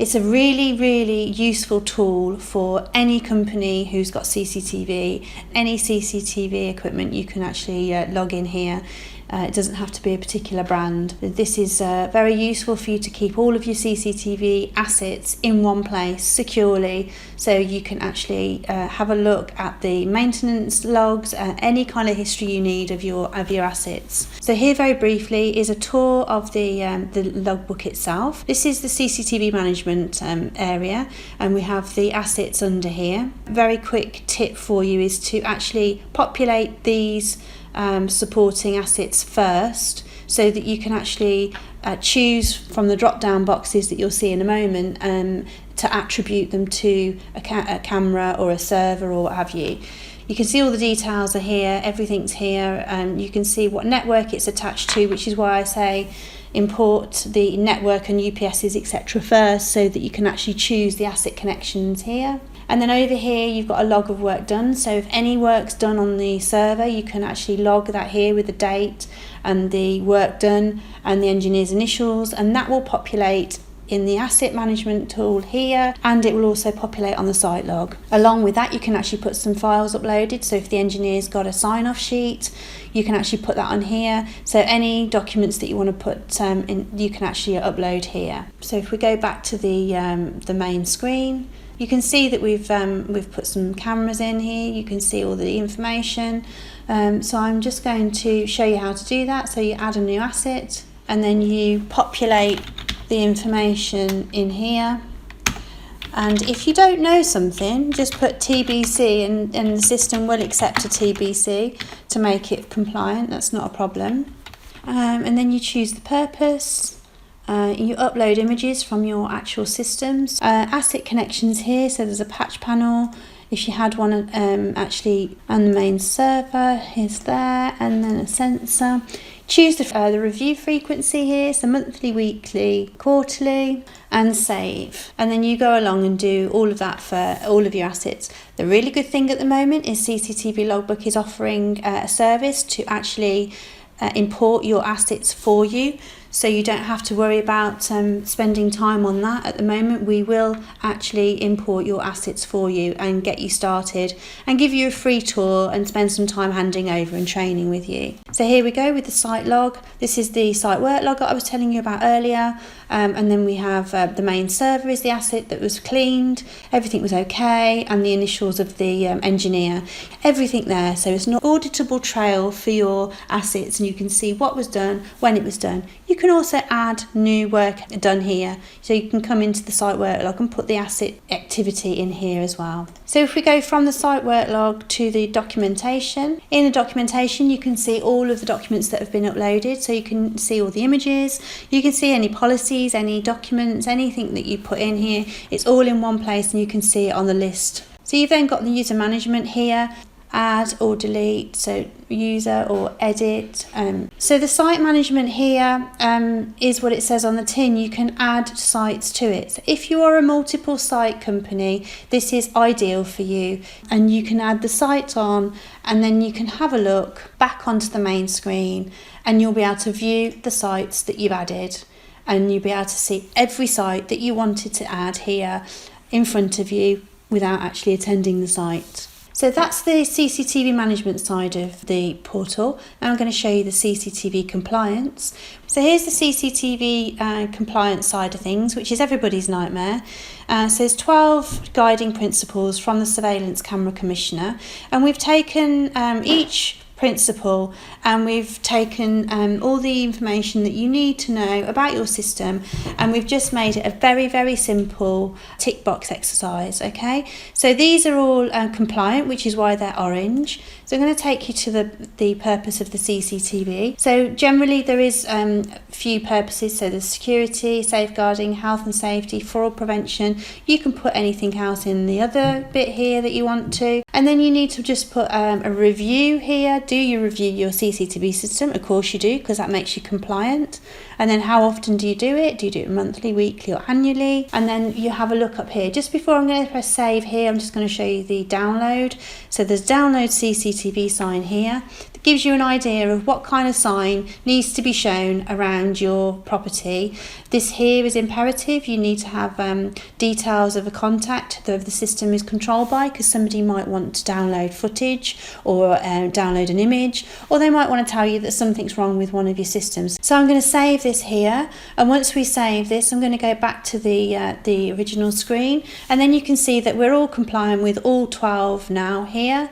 It's a really, really useful tool for any company who's got CCTV, any CCTV equipment. You can actually log in here. It doesn't have to be a particular brand. This is very useful for you to keep all of your CCTV assets in one place securely, so you can actually have a look at the maintenance logs, any kind of history you need of your assets. So here, very briefly, is a tour of the logbook itself. This is the CCTV management area, and we have the assets under here. Very quick tip for you is to actually populate these supporting assets first, so that you can actually choose from the drop down boxes that you'll see in a moment to attribute them to a camera or a server or what have you. You can see all the details are here, everything's here, and you can see what network it's attached to, which is why I say import the network and UPSs etc. first, so that you can actually choose the asset connections here. And then over here you've got a log of work done, so if any work's done on the server, you can actually log that here with the date and the work done and the engineer's initials, and that will populate in the asset management tool here, and it will also populate on the site log. Along with that, you can actually put some files uploaded, so if the engineer's got a sign-off sheet, you can actually put that on here. So any documents that you want to put in, you can actually upload here. So if we go back to the main screen, you can see that we've put some cameras in here. You can see all the information. So I'm just going to show you how to do that. So you add a new asset, and then you populate the information in here. And if you don't know something, just put TBC, and the system will accept a TBC to make it compliant. That's not a problem. And then you choose the purpose. You upload images from your actual systems. Asset connections here, so there's a patch panel. If you had one actually on the main server, is there, and then a sensor. Choose the review frequency here, so monthly, weekly, quarterly, and save. And then you go along and do all of that for all of your assets. The really good thing at the moment is CCTV Logbook is offering a service to actually import your assets for you, so you don't have to worry about spending time on that. At the moment, we will actually import your assets for you and get you started and give you a free tour and spend some time handing over and training with you. So here we go with the site log. This is the site work log that I was telling you about earlier, and then we have the main server is the asset that was cleaned, everything was okay, and the initials of the engineer, everything there. So it's an auditable trail for your assets, and you can see what was done, when it was done. You can also add new work done here, so you can come into the site work log and put the asset activity in here as well. So if we go from the site work log to the documentation, in the documentation you can see all of the documents that have been uploaded, so you can see all the images, you can see any policies, any documents, anything that you put in here. It's all in one place and you can see it on the list. So you've then got the user management here, add or delete, so user or edit. So the site management here is what it says on the tin. You can add sites to it. So if you are a multiple site company, this is ideal for you, and you can add the site on, and then you can have a look back onto the main screen, and you'll be able to view the sites that you've added, and you'll be able to see every site that you wanted to add here in front of you without actually attending the site. So that's the CCTV management side of the portal. Now I'm going to show you the CCTV compliance. So here's the CCTV compliance side of things, which is everybody's nightmare. So there's 12 guiding principles from the Surveillance Camera Commissioner, and we've taken each principle, and we've taken all the information that you need to know about your system, and we've just made it a very, very simple tick box exercise. Okay, so these are all compliant, which is why they're orange. So I'm going to take you to the purpose of the CCTV. So generally there is a few purposes. So there's security, safeguarding, health and safety, fraud prevention. You can put anything else in the other bit here that you want to, and then you need to just put a review here. Do you review your CCTV system? Of course you do, because that makes you compliant. And then how often do you do it? Do you do it monthly, weekly or annually? And then you have a look up here. Just before I'm going to press save here, I'm just going to show you the download. So there's download CCTV sign here. The gives you an idea of what kind of sign needs to be shown around your property. This here is imperative. You need to have details of a contact that the system is controlled by, because somebody might want to download footage or download an image, or they might want to tell you that something's wrong with one of your systems. So I'm going to save this here, and once we save this, I'm going to go back to the original screen, and then you can see that we're all compliant with all 12 now here.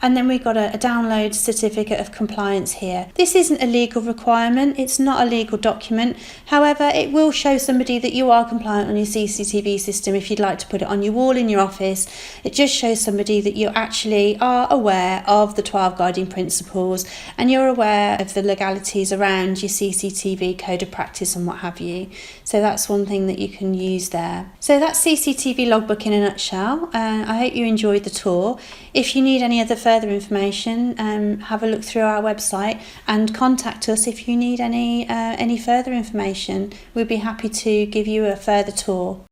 And then we've got a download certificate of compliance here. This isn't a legal requirement, it's not a legal document. However, it will show somebody that you are compliant on your CCTV system if you'd like to put it on your wall in your office. It just shows somebody that you actually are aware of the 12 guiding principles and you're aware of the legalities around your CCTV code of practice and what have you. So that's one thing that you can use there. So that's CCTV Logbook in a nutshell. I hope you enjoyed the tour. If you need any other further information, have a look through our website and contact us if you need any further information. We'd be happy to give you a further tour.